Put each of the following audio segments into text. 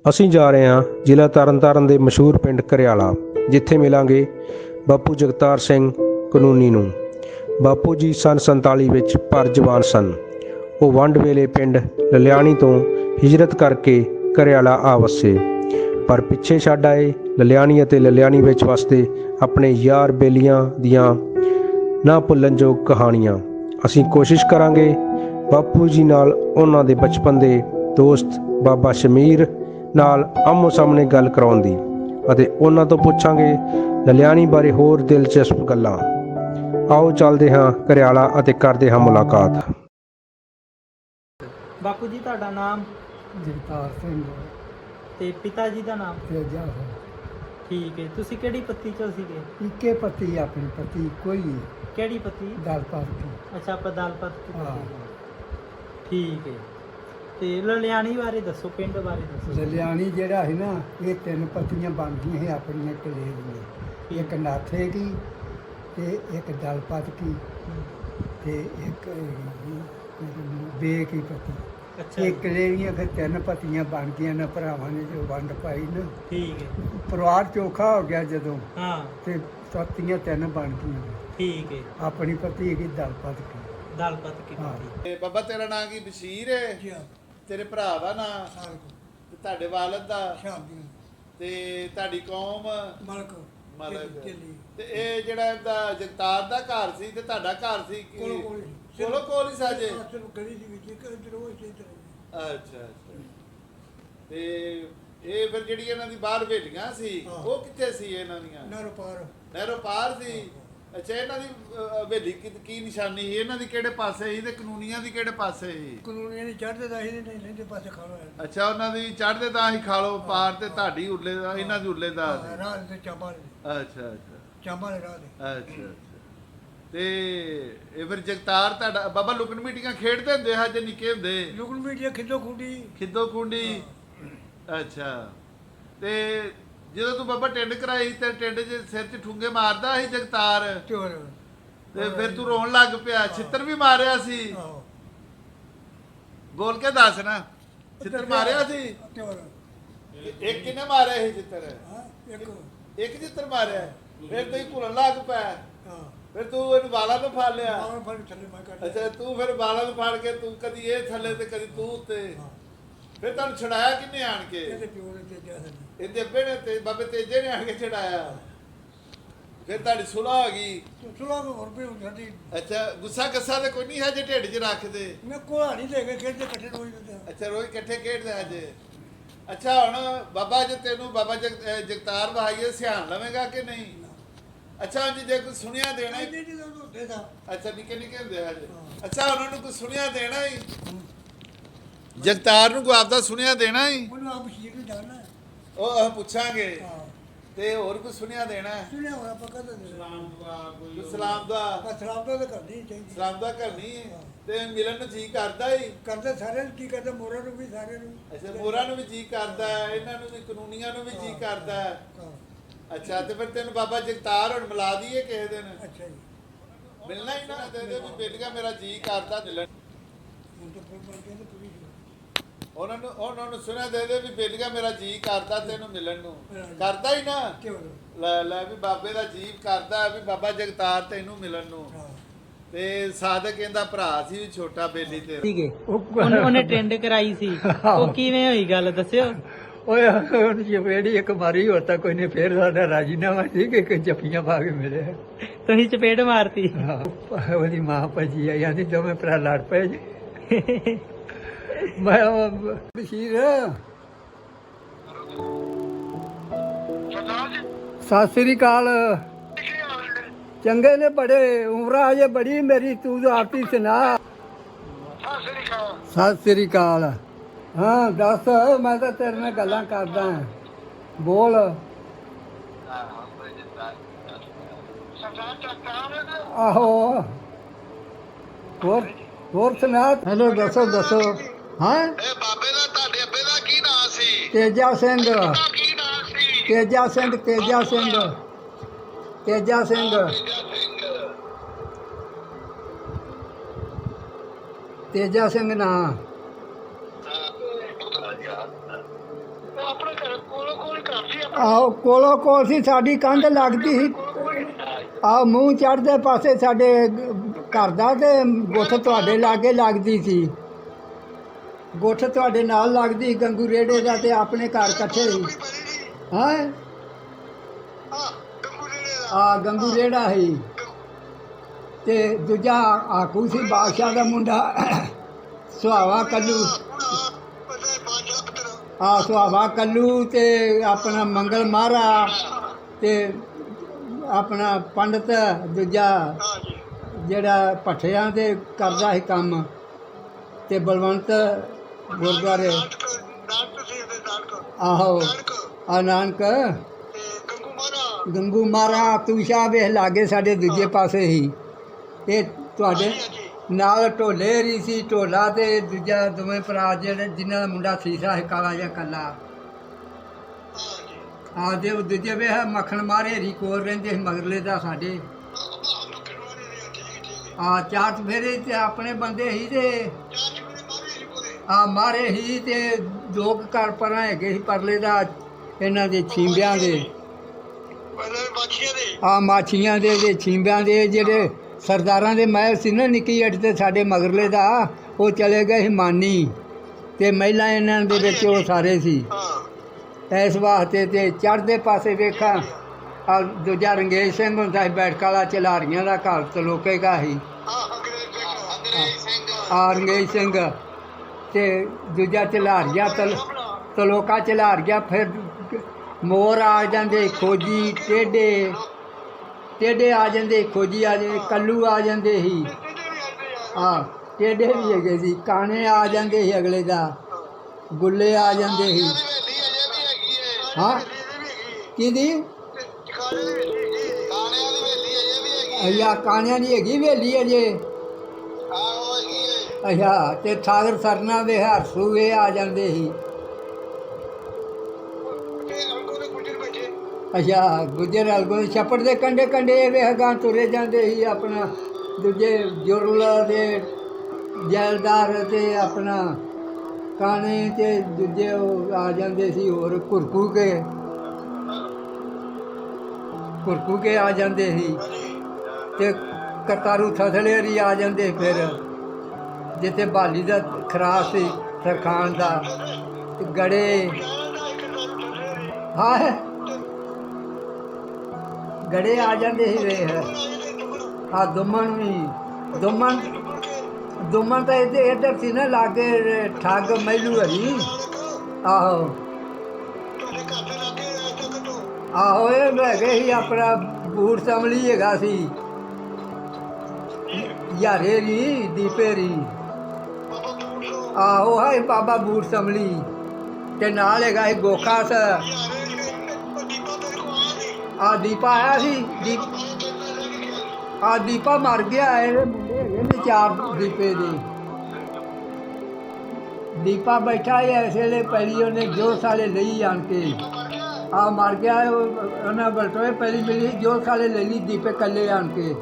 ਅਸੀਂ ਜਾ ਰਹੇ ਹਾਂ ਜ਼ਿਲ੍ਹਾ ਤਰਨਤਾਰਨ ਦੇ ਮਸ਼ਹੂਰ ਪਿੰਡ ਘਰਿਆਲਾ, ਜਿੱਥੇ ਮਿਲਾਂਗੇ ਬਾਪੂ ਜਗਤਾਰ ਸਿੰਘ ਕਾਨੂੰਨੀ ਨੂੰ। ਬਾਪੂ ਜੀ ਸੰਨ 47 ਵਿੱਚ ਭਰ ਜਵਾਨ ਸਨ। ਉਹ ਵੰਡ ਵੇਲੇ ਪਿੰਡ ਲਲਿਆਣੀ ਤੋਂ ਹਿਜਰਤ ਕਰਕੇ ਘਰਿਆਲਾ ਆ ਵਸੇ, ਪਰ ਪਿੱਛੇ ਛੱਡ ਆਏ ਲਲਿਆਣੀ ਅਤੇ ਲਲਿਆਣੀ ਵਿੱਚ ਵਸਦੇ ਆਪਣੇ ਯਾਰ ਬੇਲੀਆਂ ਦੀਆਂ ਨਾ ਭੁੱਲਣਯੋਗ ਕਹਾਣੀਆਂ। ਅਸੀਂ ਕੋਸ਼ਿਸ਼ ਕਰਾਂਗੇ ਬਾਪੂ ਜੀ ਨਾਲ ਉਹਨਾਂ ਦੇ ਬਚਪਨ ਦੇ ਦੋਸਤ ਬਾਬਾ ਸ਼ਮੀਰ ਨਾਲ ਆਮੋ ਸਾਹਮਣੇ ਗੱਲ ਕਰਾਉਣ ਦੀ, ਅਤੇ ਉਹਨਾਂ ਤੋਂ ਪੁੱਛਾਂਗੇ ਲਲਿਆਣੀ ਬਾਰੇ ਹੋਰ ਦਿਲਚਸਪ ਗੱਲਾਂ। ਆਓ ਚੱਲਦੇ ਹਾਂ ਘਰਿਆਲਾ ਅਤੇ ਕਰਦੇ ਹਾਂ ਮੁਲਾਕਾਤ। ਬਾਪੂ ਜੀ ਤੁਹਾਡਾ ਨਾਮ ਜਗਤਾਰ ਸਿੰਘ ਤੇ ਪਿਤਾ ਜੀ ਦਾ ਨਾਮ? ਤੇਜਾ ਠੀਕ ਹੈ। ਤੁਸੀਂ ਕਿਹੜੀ ਪੱਤੀ ਚੋਂ ਸੀਗੇ? ਇੱਕੇ ਪਤੀ ਆਪਣੀ ਪਤੀ ਕੋਈ ਕਿਹੜੀ ਪੱਤੀ? ਦਲ ਪਾਤੀ। ਅੱਛਾ, ਪਦਾਲਪਤ ਦੀ ਹਾਂ। ਪੱਤੀ। ਠੀਕ ਹੈ। ਤੇ ਲਲਿਆਣੀ ਬਾਰੇ ਦੱਸੋ, ਪਿੰਡ ਬਾਰੇ ਦੱਸੋ। ਲਲਿਆਣੀ ਜਿਹੜਾ ਹੈ ਨਾ, ਇਹ ਤਿੰਨ ਪਤੀਆਂ ਬਣ ਗਈਆਂ ਸੀ ਆਪਣੀਆਂ ਕਿਲੇ ਦੀਆਂ। ਇੱਕ ਨਾਥੇ ਦੀ ਤੇ ਇੱਕ ਦਲਪਤ ਕੀ ਤੇ ਇੱਕ ਬੇ ਕੀ ਪਤੀ। ਅੱਛਾ ਇਹ ਕਿਲੇ ਦੀਆਂ ਫਿਰ ਤਿੰਨ ਪਤੀਆਂ ਬਣ ਗਈਆਂ ਨਾ, ਭਰਾਵਾਂ ਨੇ ਜੋ ਵੰਡ ਪਾਈ ਨਾ। ਠੀਕ ਹੈ। ਪਰਿਵਾਰ ਚੋਖਾ ਹੋ ਗਿਆ ਜਦੋਂ, ਹਾਂ। ਤੇ ਪਤੀਆਂ ਤਿੰਨ ਬਣ ਗਈਆਂ। ਠੀਕ ਹੈ। ਆਪਣੀ ਪਤੀ ਹੈਗੀ ਦਲਪਤ ਕੀ। ਦਲਪਤ ਕੀ ਹਾਂ। ਪੱਤੀ। ਤੇ ਬਾਬਾ ਤੇਰਾ ਨਾਂ ਕੀ? ਬਸ਼ੀਰ ਹੈ? ਤੇਰੇ ਭਰਾ ਦਾ ਨਾਂ ਤੇ ਤੁਹਾਡੇ ਵਾਲਦ ਦਾ ਤੇ ਤੁਹਾਡੀ ਕੌਮ ਮਲਕ। ਤੇ ਇਹ ਜਿਹੜਾ ਇਹਦਾ ਜਗਤਾਰ ਦਾ ਘਰ ਸੀ ਤੇ ਤੁਹਾਡਾ ਘਰ ਸੀ ਕੋਲੋਂ ਕੋਲ ਹੀ ਸਾਜੇ? ਅੱਛਾ। ਤੇ ਇਹ ਫਿਰ ਜਿਹੜੀ ਇਹਨਾਂ ਦੀ ਬਾਹਰ ਹਵੇਲੀਆਂ ਸੀ ਉਹ ਕਿੱਥੇ ਸੀ ਇਹਨਾਂ ਦੀਆਂ? ਨਹਿਰੋਂ ਪਾਰ ਸੀ। ਅੱਛਾ, ਇਹਨਾਂ ਦੀ ਹਵੇਲੀ ਕੀ ਨਿਸ਼ਾਨੀ ਸੀ? ਇਹਨਾਂ ਦੀ ਕਿਹੜੇ ਪਾਸੇ ਸੀ ਤੇ ਕਾਨੂੰਨੀਆਂ ਦੀ ਕਿਹੜੇ ਪਾਸੇ ਸੀ? ਕਾਨੂੰਨੀਆਂ ਦੀ ਚੜ੍ਹਦੇ ਦਾ ਹੀ ਨਹੀਂ ਲੈਂਦੇ ਪਾਸੇ ਖਾ ਲੋ। ਅੱਛਾ, ਉਹਨਾਂ ਦੀ ਚੜ੍ਹਦੇ ਤਾਂ ਹੀ ਖਾ ਲੋ ਪਾਰ, ਤੇ ਤੁਹਾਡੀ ਉੱਲੇ ਦਾ, ਇਹਨਾਂ ਦੀ ਉੱਲੇ ਦਾ। ਰਾਹ ਦੇ ਚਾਂਬਾ ਦੇ। ਅੱਛਾ ਚਾਂਬਾ ਦੇ ਰਾਹ ਦੇ। ਅੱਛਾ। ਤੇ ਇਹ ਫਿਰ ਜਗਤਾਰ ਤੁਹਾਡਾ ਬਾਬਾ ਲੁਕਣ ਮੀਟੀਆਂ ਖੇਡਦੇ ਹੁੰਦੇ ਹਾਂ ਜੇ ਨਿੱਕੇ ਹੁੰਦੇ? ਲੁਕਣ ਮੀਟੀਆਂ ਖਿੱਦੋ ਖੁੰਡੀ। ਅੱਛਾ। ਤੇ ਜਦੋਂ ਤੂੰ ਬਾਬਾ ਟਿੰਡ ਕਰਾਈ ਤੇ ਟਿੰਡ 'ਚ ਸਿਰ 'ਚ ਠੁੰਗੇ ਮਾਰਦਾ ਸੀ ਜਗਤਾਰ, ਤੇ ਫਿਰ ਤੂੰ ਰੋਣ ਲੱਗ ਪਿਆ? ਛਿੱਤਰ ਵੀ ਮਾਰਿਆ ਸੀ? ਬੋਲ ਕੇ ਦੱਸ ਨਾ। ਛਿੱਤਰ ਮਾਰਿਆ ਸੀ? ਇੱਕ ਕਿਨੇ ਮਾਰਿਆ ਸੀ ਛਿੱਤਰ? ਇੱਕ ਛਿੱਤਰ ਮਾਰਿਆ। ਫਿਰ ਤੂੰ ਭੁੱਲਣ ਲੱਗ ਪਿਆ। ਫਿਰ ਤੂੰ ਇਹਨੂੰ ਵਾਲਾਂ ਨੂੰ ਫੜ ਲਿਆ? ਅੱਛਾ, ਤੂੰ ਫਿਰ ਵਾਲਾਂ ਨੂੰ ਫੜ ਕੇ ਤੂੰ ਕਦੀ ਇਹ ਥੱਲੇ ਤੇ ਕਦੀ ਤੂੰ ਉੱਤੇ। ਫਿਰ ਤੁਹਾਨੂੰ ਛਡਾਇਆ ਕਿੰਨੇ ਆਣ ਕੇ? ਇਹਦੇ ਅੱਬੇ ਨੇ ਤੇ ਬਾਬੇ ਤੇਜੇ ਨੇ ਆਣ ਕੇ ਛਡਾਇਆ। ਫਿਰ ਤੁਹਾਡੀ ਸੁਲਾਹ ਆ ਗਈ? ਅੱਛਾ, ਗੁੱਸਾ ਗੱਸਾ ਤੇ ਕੋਈ ਨਹੀਂ ਹੈ ਜੇ ਢਿੱਡ 'ਚ ਰੱਖਦੇ? ਅੱਛਾ, ਰੋਜ਼ ਇਕੱਠੇ ਖੇਡਦੇ ਅਜੇ। ਅੱਛਾ, ਹੁਣ ਬਾਬਾ ਜੇ ਤੈਨੂੰ ਬਾਬਾ ਜਗਤਾਰ ਵਹਾਈਏ ਸਿਆਣ ਲਵੇਂਗਾ ਕਿ ਨਹੀਂ? ਅੱਛਾ, ਜੇ ਕੋਈ ਸੁਣਿਆ ਦੇਣਾ? ਅੱਛਾ, ਨਿੱਕੇ ਹੁੰਦੇ ਹਜੇ। ਅੱਛਾ, ਉਹਨਾਂ ਨੂੰ ਕੋਈ ਸੁਣਿਆ ਦੇਣਾ ਹੀ? ਜਗਤਾਰ ਨੂੰ ਕੋਈ ਆਪਦਾ ਸੁਣਿਆ ਦੇਣਾ ਹੀ? ਉਹ ਪੁੱਛਾਂਗੇ। ਤੇ ਹੋਰ ਕੋਈ ਸੁਣਿਆ ਦੇਣਾ? ਸਲਾਮ ਦਾ ਕਰਨੀ ਹੈ। ਤੇ ਮਿਲਣ ਨੂੰ ਜੀ ਕਰਦਾ ਹੀ? ਕਰਦੇ ਸਾਰਿਆਂ ਨੂੰ। ਕੀ ਕਰਦੇ? ਮੋਰਾਂ ਨੂੰ ਵੀ, ਸਾਰਿਆਂ ਨੂੰ। ਅੱਛਾ, ਮੋਰਾਂ ਨੂੰ ਵੀ ਜੀ ਕਰਦਾ, ਇਹਨਾਂ ਨੂੰ ਵੀ, ਕਾਨੂੰਨੀਆਂ ਨੂੰ ਵੀ ਜੀ ਕਰਦਾ। ਅੱਛਾ, ਤੇ ਫਿਰ ਤੈਨੂੰ ਬਾਬਾ ਜਗਤਾਰ ਹੁਣ ਮਿਲਾ ਦਈਏ ਕਿਸੇ ਦਿਨ? ਅੱਛਾ ਜੀ। ਮਿਲਣਾ ਹੀ ਨਾ ਦੇ ਵੀ ਬੇਟੀਆਂ ਮੇਰਾ ਜੀ ਕਰਦਾ ਮਿਲਣ। ਉਹਨਾਂ ਨੂੰ ਸੁਣਿਆ ਦੇ ਵੀ ਬੇਟੀਆਂ ਮੇਰਾ ਜੀ ਕਰਦਾ ਤੈਨੂੰ ਮਿਲਣ ਨੂੰ। ਕਰਦਾ ਹੀ ਨਾ? ਲੈ ਵੀ ਬਾਬੇ ਦਾ ਜੀਵ ਕਰਦਾ ਵੀ ਬਾਬਾ ਜਗਤਾਰ ਤੈਨੂੰ ਮਿਲਣ ਨੂੰ। ਤੇ ਸਾਦਕ ਇਹਦਾ ਭਰਾ ਸੀ ਛੋਟਾ ਬੇਲੀ ਤੇ ਸੀਗੇ। ਉਹਨੇ ਟਿੰਡ ਕਰਾਈ ਸੀ, ਉਹ ਕਿਵੇਂ ਹੋਈ ਗੱਲ ਦੱਸਿਓ। ਓਏ ਹੁਣ ਚਪੇੜੀ ਇੱਕ ਮਾਰੀ ਹੋਤਾ ਕੋਈ ਨੇ, ਫੇਰ ਸਾਡਾ ਰਾਜੀਨਾਮਾ ਸੀ ਕਿ ਜੱਫੀਆਂ ਪਾ ਕੇ ਮਿਲੇ। ਤੁਸੀਂ ਚਪੇੜ ਮਾਰਤੀ? ਉਹਦੀ ਮਾਂ ਭੱਜੀ ਆਈ, ਆਂਦੀ ਦੋਵੇਂ ਭਰਾ ਲੜ ਪਏ ਜੀ। ਮੈਂ ਬਸ਼ੀਰ ਸਤਿ ਸ੍ਰੀ ਅਕਾਲ। ਚੰਗੇ ਨੇ ਬੜੇ, ਉਮਰਾਂ ਅਜੇ ਬੜੀ ਮੇਰੀ, ਤੂੰ ਆਪੀ ਸੁਣਾ। ਸਤਿ ਸ੍ਰੀ ਅਕਾਲ। ਹਾਂ ਦੱਸ, ਮੈਂ ਤਾਂ ਤੇਰੇ ਨਾਲ ਗੱਲਾਂ ਕਰਦਾ। ਬੋਲ। ਆਹੋ, ਹੋਰ ਸੁਣਾ। ਹੈਲੋ, ਦੱਸੋ। ਹਾਂ, ਇਹ ਬਾਬੇ ਦਾ ਤੁਹਾਡੇ ਅੱਬੇ ਦਾ ਕੀ ਨਾਂ ਸੀ? ਤੇਜਾ ਸਿੰਘ। ਕੀ ਨਾਂ ਸੀ? ਤੇਜਾ ਸਿੰਘ। ਤੇਜਾ ਸਿੰਘ ਨਾਂ। ਆਹੋ ਕੋਲੋਂ ਕੋਲ ਸੀ ਸਾਡੀ ਕੰਧ ਲੱਗਦੀ ਸੀ। ਆਹ ਮੂੰਹ ਚੜ੍ਹਦੇ ਪਾਸੇ ਸਾਡੇ ਘਰ ਦਾ ਤੇ ਗੁੱਠ ਤੁਹਾਡੇ ਲਾਗੇ ਲੱਗਦੀ ਸੀ। ਗੁੱਠ ਤੁਹਾਡੇ ਨਾਲ ਲੱਗਦੀ ਗੰਗੂ ਰੇੜੇ ਦਾ ਤੇ ਆਪਣੇ ਘਰ ਇਕੱਠੇ ਸੀ। ਹਾਂ ਆ ਗੰਗੂ ਰੇੜਾ ਸੀ ਤੇ ਦੂਜਾ ਆਕੂ ਸੀ ਬਾਦਸ਼ਾਹ ਦਾ ਮੁੰਡਾ ਸੁਹਾਵਾ ਕੱਲੂ। ਆ ਸੁਹਾਵਾ ਕੱਲੂ ਤੇ ਆਪਣਾ ਮੰਗਲ ਮਹਾਰਾ ਤੇ ਆਪਣਾ ਪੰਡਤ ਦੂਜਾ ਜਿਹੜਾ ਭੱਠਿਆਂ ਤੇ ਕਰਦਾ ਸੀ ਕੰਮ ਤੇ ਬਲਵੰਤ ਗੁਰਦੁਆਰੇ ਆਹੋ ਆ ਨਾਨਕ ਗੰਗੂ ਮਹਾਰਾ ਤੂਸ਼ਾ ਵੇਖ ਲਾਗੇ ਸਾਡੇ ਦੂਜੇ ਪਾਸੇ ਹੀ। ਇਹ ਤੁਹਾਡੇ ਨਾਲ ਢੋਲੇ ਰੀ ਸੀ ਢੋਲਾ ਤੇ ਦੂਜਾ ਦੋਵੇਂ ਭਰਾ ਜਿਹੜੇ ਜਿਨ੍ਹਾਂ ਦਾ ਮੁੰਡਾ ਸੀਸਾ ਹੈ ਕਾਲਾ ਜਿਹਾ ਕੱਲਾ। ਆ ਦੇ ਉਹ ਦੂਜੇ ਵੇ ਮੱਖਣ ਮਾਰੇ ਰੀ ਕੋਲ ਰਹਿੰਦੇ ਸੀ ਮਗਰਲੇ ਦਾ ਸਾਡੇ। ਆ ਚਾਰ ਫੇਰੇ ਤੇ ਆਪਣੇ ਬੰਦੇ ਹੀ ਤੇ ਆ ਮਾਰੇ ਹੀ ਤੇ ਦੋ ਕੁ ਘਰ ਪਰਾਂ ਹੈਗੇ ਸੀ ਪਰਲੇ ਦਾ ਇਹਨਾਂ ਦੇ ਛੀਂਬਿਆਂ ਦੇ ਆ ਮਾਛੀਆਂ ਦੇ ਛੀਂਬਿਆਂ ਦੇ ਜਿਹੜੇ ਸਰਦਾਰਾਂ ਦੇ ਮਹਿਲ ਸੀ ਨਾ ਨਿੱਕੀ ਅੱਡ ਤੇ ਸਾਡੇ ਮਗਰਲੇ ਦਾ ਉਹ ਚਲੇ ਗਏ ਸੀ ਮਾਨੀ ਤੇ ਮਹਿਲਾ ਇਹਨਾਂ ਦੇ ਵਿੱਚ ਉਹ ਸਾਰੇ ਸੀ। ਇਸ ਵਾਸਤੇ ਤੇ ਚੜ੍ਹਦੇ ਪਾਸੇ ਵੇਖਾਂ ਆ ਦੂਜਾ ਰੰਗੇਜ ਸਿੰਘ ਹੁੰਦਾ ਸੀ ਬੈਠਕ ਵਾਲਾ ਝਲਾਰੀਆਂ ਦਾ ਘਰ ਤਲੋਕੇਗਾ ਸੀ। ਆ ਰੰਗੇਜ ਸਿੰਘ ਤੇ ਦੂਜਾ ਝਲਾਰੀਆ ਤਲੋਕਾ ਝਲਾਰੀਆ। ਫਿਰ ਮੋਰ ਆ ਜਾਂਦੇ ਖੋਜੀ ਟੇਢੇ ਆ ਜਾਂਦੇ ਖੋਜੀ ਆ ਜਾਂਦੇ ਕੱਲੂ ਆ ਜਾਂਦੇ ਸੀ। ਆ ਟੇਢੇ ਵੀ ਹੈਗੇ ਸੀ ਕਾਣੇ ਆ ਜਾਂਦੇ ਸੀ ਅਗਲੇ ਦਾ ਗੁੱਲੇ ਆ ਜਾਂਦੇ ਸੀ। ਹਾਂ ਕਿਹਦੀ ਅయ్యਾ ਕਾਣਿਆਂ ਦੀ ਹੈਗੀ ਹਵੇਲੀ ਅਜੇ। ਅੱਛਾ ਤੇ ਠਾਕਰ ਸਰਨਾ ਦੇ ਹਰਸੂਏ ਆ ਜਾਂਦੇ ਸੀ। ਅੱਛਾ ਗੁੱਜਰ ਅਲਗੋ ਛੱਪੜ ਦੇ ਕੰਢੇ ਕੰਢੇ ਵੇਖਾਂ ਤੁਰੇ ਜਾਂਦੇ ਸੀ ਆਪਣਾ ਦੂਜੇ ਜੁਰਲ ਦੇ ਜੈਲਦਾਰ ਤੇ ਆਪਣਾ ਕਾਣੇ ਤੇ ਦੂਜੇ ਉਹ ਆ ਜਾਂਦੇ ਸੀ ਹੋਰ ਘੁਰਕੂ ਕੇ ਆ ਜਾਂਦੇ ਸੀ ਤੇ ਕਰਤਾਰੂ ਥਥਲੇਰੀ ਆ ਜਾਂਦੇ। ਫਿਰ ਜਿੱਥੇ ਬਾਲੀ ਦਾ ਖਰਾਸ ਸੀ ਸਰਖਾਨ ਦਾ ਗੜੇ ਹਾਂ ਗੜੇ ਆ ਜਾਂਦੇ ਸੀ ਵੇਖ। ਆ ਦੁਮਨ ਵੀ ਦੁਮਨ ਤਾਂ ਇੱਧਰ ਸੀ ਨਾ ਲਾਗੇ ਠੱਗ ਮਹਿਲੂ ਹਰੀ। ਆਹੋ ਆਹੋ ਇਹ ਹੈਗੇ ਸੀ ਆਪਣਾ ਬੂਟ ਸਮਲੀ ਹੈਗਾ ਸੀ ਯਾਰੇ ਰੀ ਦੀਪੇ ਰੀ। ਆਹੋ ਹੈ ਬਾਬਾ ਬੂਟ ਸਮਲੀ ਤੇ ਨਾਲ ਹੈਗਾ ਸੀ ਗੋਖਾ ਸ। ਆ ਦੀਪਾ ਆਇਆ ਸੀ ਆ ਦੀਪਾ ਮਰ ਗਿਆ। ਇਹਦੇ ਮੁੰਡੇ ਹੈਗੇ ਨੇ ਚਾਰ ਦੀਪੇ ਦੇ। ਦੀਪਾ ਬੈਠਾ ਇਸ ਵੇਲੇ ਪਹਿਲੀ ਉਹਨੇ ਜੋ ਸਾਲੇ ਲਈ ਆਣ ਕੇ ਆ ਮਰ ਗਿਆ। ਉਹਨਾਂ ਬਲਟੋਏ ਪਹਿਲੀ ਮਿਲੀ ਜੋ ਸਾਲੇ ਲੈ ਲਈ ਦੀਪੇ ਕੱਲੇ ਆਣ ਕੇ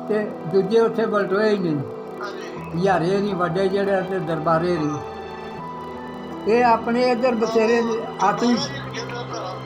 ਤੇ ਦੂਜੇ ਉੱਥੇ ਬਲਟੋਏ ਹੀ ਨਹੀਂ ਯਾਰੇ ਨਹੀਂ ਵੱਡੇ ਜਿਹੜੇ ਤੇ ਦਰਬਾਰੇ ਨੇ। ਇਹ ਆਪਣੇ ਇੱਧਰ ਬਥੇਰੇ ਆਤੂ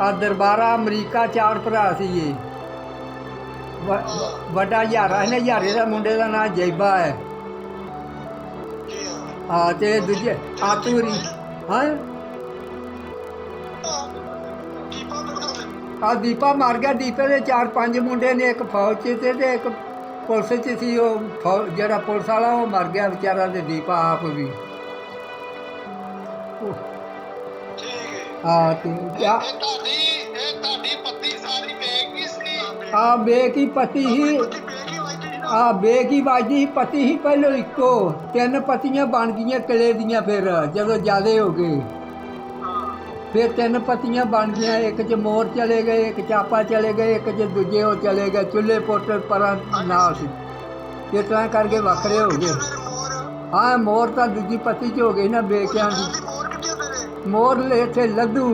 ਆ ਦਰਬਾਰਾ ਅਮਰੀਕਾ ਚਾਰ ਭਰਾ ਸੀ। ਇਹ ਵੱਡਾ ਯਾਰਾ ਇਹਨੇ ਯਾਰੇ ਦਾ ਮੁੰਡੇ ਦਾ ਨਾਂ ਜੈਬਾ ਹੈ। ਹਾਂ ਤੇ ਦੂਜੇ ਆਤੂਰੀ ਹਾਂ ਆ ਦੀਪਾ ਮਰ ਗਿਆ। ਦੀਪੇ ਦੇ 4-5 ਮੁੰਡੇ ਨੇ ਇੱਕ ਫੌਜ 'ਚ ਤੇ ਇੱਕ ਪੁਲਿਸ 'ਚ ਸੀ। ਉਹ ਜਿਹੜਾ ਪੁਲਿਸ ਵਾਲਾ ਉਹ ਮਰ ਗਿਆ ਵਿਚਾਰਾ ਤੇ ਦੀਪਾ ਆਪ ਵੀ। ਹਾਂ ਤੇ ਆ ਬੇਕ ਹੀ ਪਤੀ ਹੀ ਆ ਬੇਕ ਹੀ ਬਾਜੀ ਪਤੀ ਹੀ ਪਹਿਲੋਂ ਇੱਕੋ 3 ਪਤੀਆਂ ਬਣ ਗਈਆਂ ਕਿਲੇ ਦੀਆਂ। ਫਿਰ ਜਦੋਂ ਜ਼ਿਆਦੇ ਹੋ ਗਏ ਫਿਰ 3 ਪਤੀਆਂ ਬਣ ਗਈਆਂ। ਇੱਕ 'ਚ ਮੋਰ ਚਲੇ ਗਏ ਇੱਕ ਚਾਪਾ ਚਲੇ ਗਏ ਇੱਕ 'ਚ ਦੂਜੇ ਉਹ ਚਲੇ ਗਏ ਚੁੱਲ੍ਹੇ ਪੋਟਰ ਪਰਾਂ ਨਾਲ ਸੀ। ਇਸ ਤਰ੍ਹਾਂ ਕਰਕੇ ਵੱਖਰੇ ਹੋ ਗਏ। ਹਾਂ ਮੋਰ ਤਾਂ ਦੂਜੀ ਪਤੀ 'ਚ ਹੋ ਗਈ ਨਾ ਬੇਕਿਆਂ ਦੀ। ਮੋਰ ਇੱਥੇ ਲੱਡੂ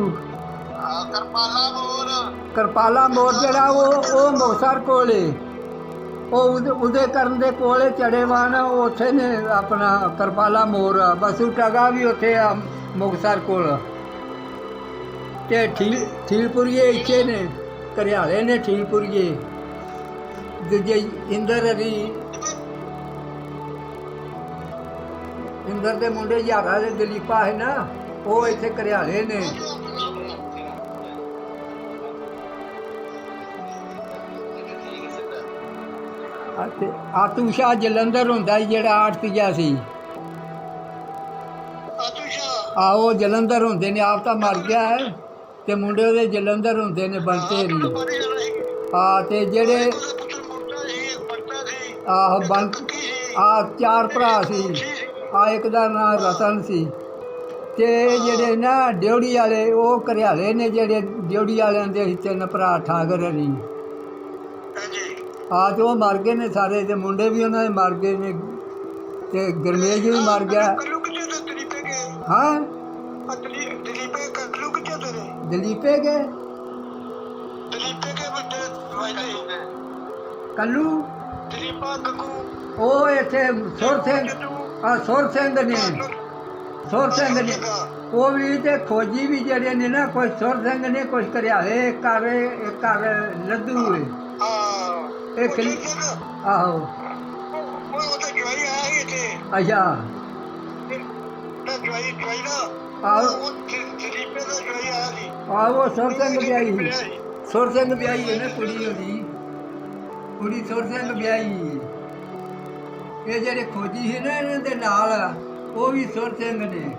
ਕਰਪਾਲਾ ਮੋਰ ਜਿਹੜਾ ਉਹ ਮੁਕਤਸਰ ਕੋਲੇ ਉਹ ਉਹਦੇ ਕਰਨ ਦੇ ਕੋਲੇ ਚੜੇਵਾਨ ਉੱਥੇ ਨੇ ਆਪਣਾ ਕਰਪਾਲਾ ਮੋਰ। ਬਸੂ ਟਗਾ ਵੀ ਉੱਥੇ ਆ ਮੁਕਤਸਰ ਕੋਲ ਤੇ ਠੀਲਪੁਰੀਏ ਇੱਥੇ ਨੇ, ਘਰਿਆਲੇ ਨੇ ਠੀਲਪੁਰੀਏ। ਦੂਜੇ ਇੰਦਰ ਦੇ ਮੁੰਡੇ ਯਾਰਾ ਦੇ ਦਲੀਪਾ ਹੈ ਨਾ, ਉਹ ਇੱਥੇ ਘਰਿਆਲੇ ਨੇ। ਆਤੂਸ਼ਾ ਜਲੰਧਰ ਹੁੰਦਾ ਸੀ ਜਿਹੜਾ ਆੜਤੀਆ ਸੀ। ਆਹੋ ਜਲੰਧਰ ਹੁੰਦੇ ਨੇ, ਆਪ ਤਾਂ ਮਰ ਗਿਆ ਹੈ ਤੇ ਮੁੰਡੇ ਉਹਦੇ ਜਲੰਧਰ ਹੁੰਦੇ ਨੇ ਬੰਤੇਰੀ। ਹਾਂ ਤੇ ਜਿਹੜੇ ਆਹੋ ਚਾਰ ਭਰਾ ਸੀ। ਇੱਕ ਦਾ ਨਾਂ ਰਤਨ ਸੀ। ਤੇ ਜਿਹੜੇ ਨਾ ਡਿਉੜੀ ਵਾਲੇ ਉਹ ਘਰਿਆਲੇ ਨੇ, ਜਿਹੜੇ ਡਿਉੜੀ ਵਾਲਿਆਂ ਦੇ ਸੀ 3 ਭਰਾ ਠਾਕਰ ਹਰੀ। ਤੇ ਉਹ ਮਰ ਗਏ ਨੇ ਸਾਰੇ, ਤੇ ਮੁੰਡੇ ਵੀ ਉਹਨਾਂ ਦੇ ਮਰ ਗਏ ਨੇ, ਤੇ ਗਰਮੇਜ ਵੀ ਮਰ ਗਿਆ। ਹਾਂ ਦਲੀਪੇ ਗਏ ਕੱਲੂ ਉਹ ਇੱਥੇ ਸੁਰ ਸਿੰਘ ਨੇ ਉਹ ਵੀ ਤੇ ਖੋਜੀ ਵੀ ਜਿਹੜੇ ਨੇ ਨਾ, ਕੁਛ ਸੁਰ ਸਿੰਘ ਨੇ, ਕੁਛ ਘਰਿਆਲੇ ਘਰ ਲੱਦੂ ਹੈ। ਆਹੋ ਅੱਛਾ ਆਹੋ ਸੁਰ ਸਿੰਘ ਵਿਆਹੀ ਹੈ ਨਾ ਕੁੜੀ ਉਹਦੀ, ਕੁੜੀ ਸੁਰ ਸਿੰਘ ਵਿਆਹੀ। ਇਹ ਜਿਹੜੇ ਖੋਜੀ ਸੀ ਨਾ ਇਹਨਾਂ ਦੇ ਨਾਲ, ਉਹ ਵੀ ਸੁਰ ਸਿੰਘ ਨੇ।